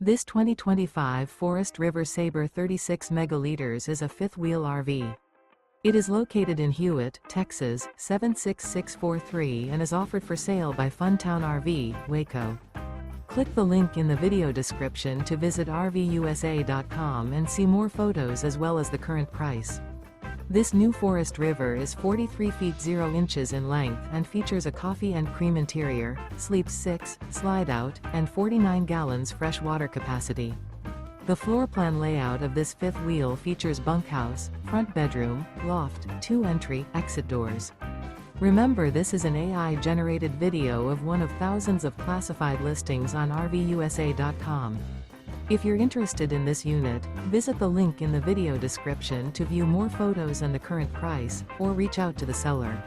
This 2025 Forest River Sabre 36 megaliters is a fifth-wheel RV. It is located in Hewitt, Texas, 76643 and is offered for sale by Funtown RV, Waco. Click the link in the video description to visit RVUSA.com and see more photos as well as the current price. This new Forest River is 43 feet 0 inches in length and features a coffee and cream interior, sleeps 6, slide-out, and 49 gallons fresh water capacity. The floor plan layout of this fifth wheel features bunkhouse, front bedroom, loft, 2 entry, exit doors. Remember, this is an AI-generated video of one of thousands of classified listings on RVUSA.com. If you're interested in this unit, visit the link in the video description to view more photos and the current price, or reach out to the seller.